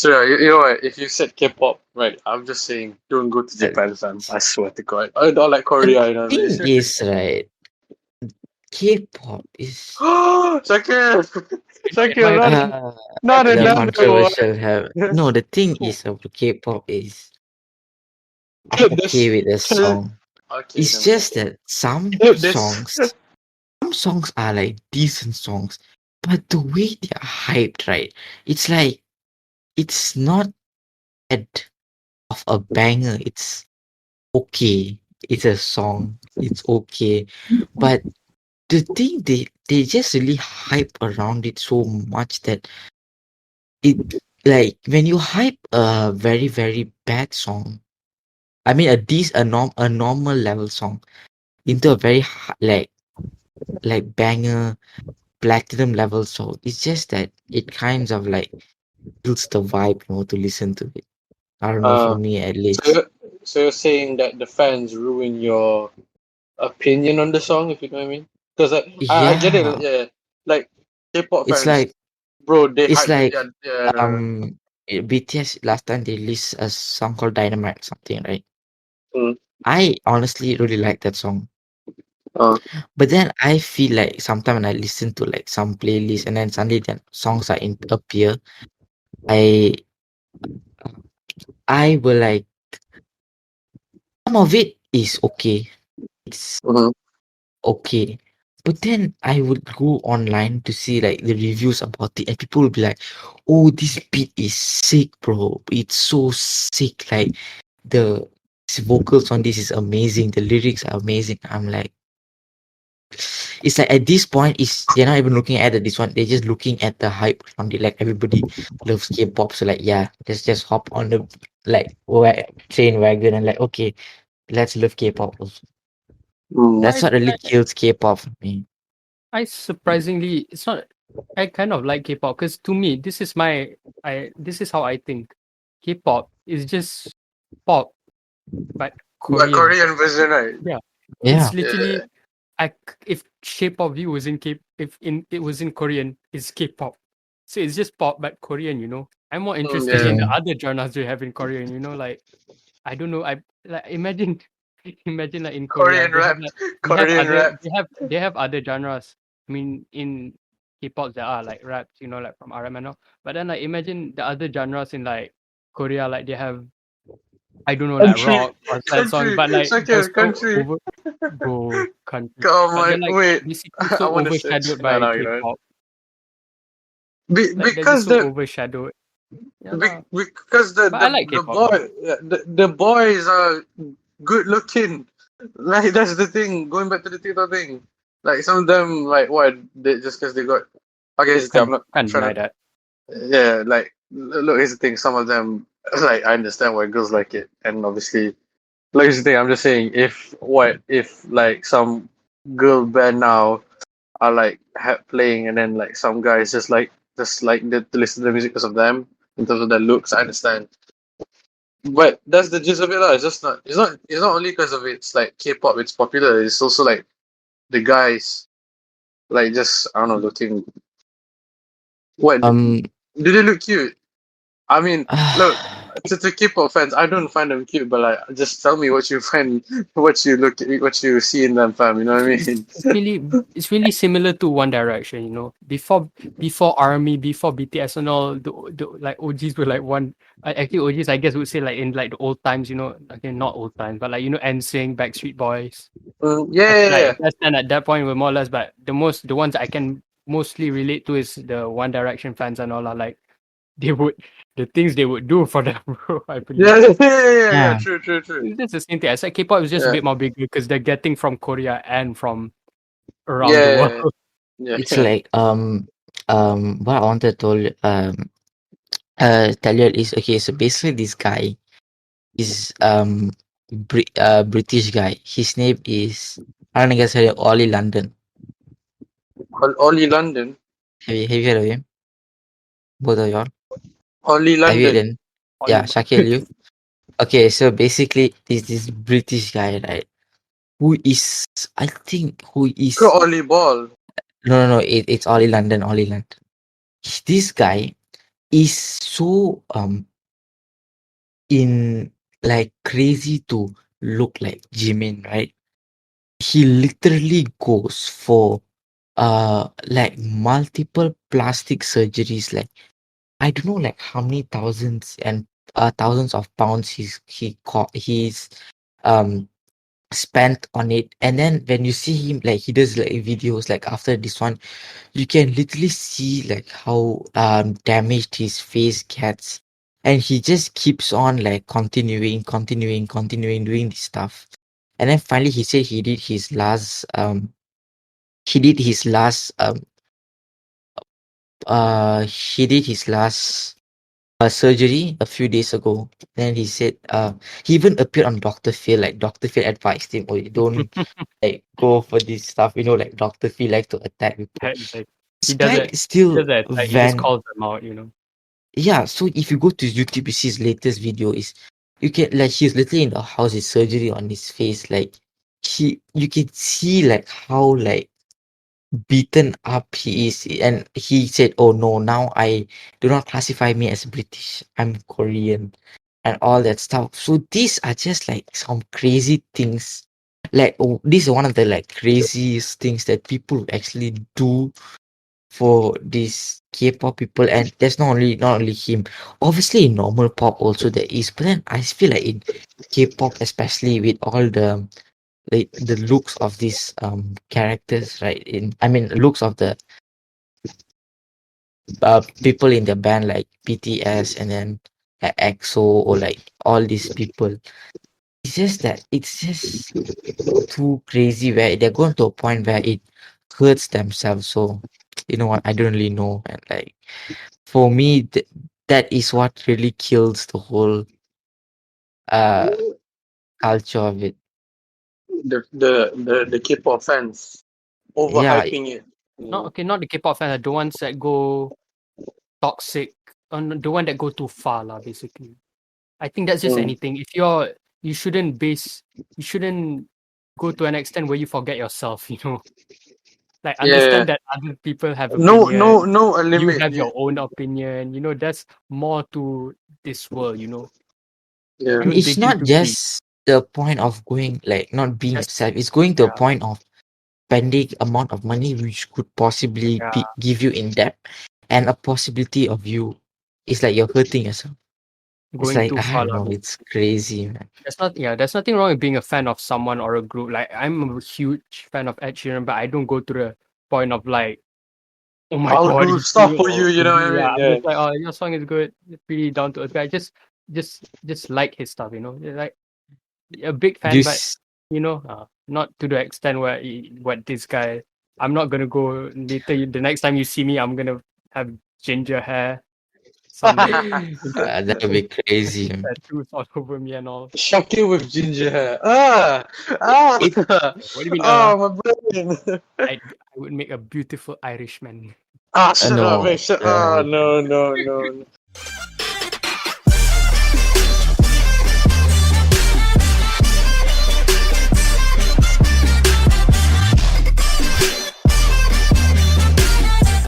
So you know what? If you said K-pop, right? I'm just saying, don't go to The, Japan, fam. I swear to God. I don't like the Korea, you know what I thing mean? is, right, K-pop is Shakir, In my Shakir, opinion, not the another one. controversial have. No, the thing is of K-pop is I'm Dude, okay this, with the song. okay, It's never mind. just that Dude, this, some songs are like decent songs, but the way they are hyped, right? It's like it's not ad of a banger. It's okay. It's a song. It's okay. But the thing they just really hype around it so much that it like when you hype a very very bad song, I mean a normal level song into a very like banger platinum level song, it's just that it kind of like kills the vibe, to listen to it. I don't know, for uh, me at so least. so you're saying that the fans ruin your opinion on the song, if you know what I mean? Because I get it, Yeah, yeah. Like K-pop it's fans, like bro, they it's hype it, like yeah, yeah, no, BTS last time they released a song called Dynamite or something, right? no. Mm. I honestly really like that song. Uh, But then I feel like sometimes when I listen to like some playlist and then suddenly then songs appear, I I will like some of it is okay. It's mhm. okay. But then I would go online to see like the reviews about it and people will be like, oh, this beat is sick, bro. It's so sick. Like the vocals on this is amazing. The lyrics are amazing. I'm like, it's like at this point, is they're not even looking at this one. They're just looking at the hype on it. Like everybody loves K-pop, so like yeah, let's just hop on the like train wagon and like okay, let's love K-pop also. Mm. That's I, what really I kills K-pop for me. I surprisingly, it's not. I kind of like K-pop because to me, this is how I think. K-pop is just pop, but But Korean. Korean version, right? Yeah, it's Yeah, literally Yeah. if shape of you was in K if in it was in Korean, it's K-pop. So it's just pop but Korean. I'm more Mm, interested yeah. in the yeah. other genres they have in Korean. Like I don't know. I like imagine imagine like in Korea Korean they have rap, like Korean rap. they have other genres. I mean in K-pop there are like raps, like from RM and all. But then like imagine the other genres in like Korea, like they have I don't know like Country, rock or sad songs, country, but like they're Shakir, so country. over bro country. Come But they're on, like wait. basically I so want to search. overshadowed No, by no, K-pop. Like they're just because so the overshadowed. Yeah lah. because the But I the like the K-pop though. boy the boys are good looking. Like that's the thing. Going back to the TikTok thing, like some of them, like what they, just because they got. Okay, here's the thing, I'm not Can't trying deny to. that. Yeah, like look, here's the thing. Some of them, like I understand why girls like it, and obviously, like here's the thing. I'm just saying, if like some girl band now are like playing, and then like some guys just like to listen to the music because of them in terms of their looks. I understand, but that's the gist of it, lah. It's just not. It's not only because of it's like K-pop. It's popular. It's also like the guys like just I don't know looking. What Um, do they look cute? I mean, look, to K-pop fans, I don't find them cute, but like, just tell me what you find, what you see in them, fam. You know what I It's mean? it's really similar to One Direction, Before Army, before BTS and all, the like OGs were like actually OGs I guess would say like in like the old times, again not old times, but like NSYNC, Backstreet Boys. I Yeah, feel yeah, like yeah. best and at that point were more or less, but the ones I can mostly relate to is the One Direction fans and all are like they would the things they would do for them, bro. I believe. Yeah, yeah, yeah, yeah, yeah. yeah, True, true, true. It's just the same thing. I said K-pop is just a Yeah, bit more bigger because they're getting from Korea and from around the world. yeah, yeah, it's yeah. like what I wanted to tell you is okay. So basically, this guy is British guy. His name is I don't know, guess Ollie London. Ollie London, Have you heard of him? Both of y'all. Ollie Have you London. then? Yeah, Only Shakil, you. Okay, so basically, this British guy, right? Who is I think who is Ollie Ball. no, it's Ollie London. Ollie London. This guy. is so in like crazy to look like Jimin, right? He literally goes for like multiple plastic surgeries, like I don't know like how many thousands and thousands of pounds he's um spent on it. And then when you see him, like he does like videos like after this one, you can literally see like how damaged his face gets, and he just keeps on like continuing doing this stuff. And then finally he said he did his last he did his last surgery a few days ago. Then he said he even appeared on Dr. Phil, like Dr. Phil advised him, oh, you don't like go for this stuff, like Dr. Phil like to attack people. Like This guy he still doesn't like he just van. calls them out, you know. Yeah, so if you go to YouTube, you see his latest video is you can like he's literally in the house, his surgery on his face, like you can see like how like beaten up he is. And he said, oh no, now I do not classify me as British, I'm Korean, and all that stuff. So these are just like some crazy things, like this is one of the like craziest things that people actually do for these K-pop people. And that's not only him, obviously in normal pop also there is, but then I feel like in K-pop, especially with all the like the looks of these characters, right? Looks of the people in the band like BTS, and then like EXO, or like all these people. It's just that it's just too crazy where they're going to a point where it hurts themselves. So you know what? I don't really know, and like for me, that is what really kills the whole uh culture of it. The K-pop fans Yeah, overhyping it. Not the K-pop fans, the ones that go toxic, the one that go too far, lah, basically. I think that's just Mm. anything. You shouldn't go to an extent where you forget yourself, you know. Like Yeah, understand that other people have no, opinion, no, no, a you limit. have your own opinion, you know, that's more to this world, you know. Yeah, and Don't it's dig not into deep. just the point of going like not being That's yourself. It's going to a yeah, point of spending amount of money which could possibly yeah, give you in debt, and a possibility of you, it's like you're hurting yourself. It's going like too I far, don't lah, know, it's basically. crazy, man. There's nothing wrong with being a fan of someone or a group. Like I'm a huge fan of Ed Sheeran, but I don't go to the point of like, oh my I'll god, do he's stuff doing for you. You know what I yeah, mean? I'm Yeah. just like, oh, your song is good. It's pretty down to earth. I just like his stuff, you know. Like a big fan, but Just not to the extent where what this guy. I'm not gonna go later. The next time you see me, I'm gonna have ginger hair, some that would be crazy, man. tattoos all over me and all. Shock you with ginger hair. Ah, It What do you mean? oh, my brain. I would make a beautiful Irishman. Ah, shut up, no, man. Ah, no, no, no, no.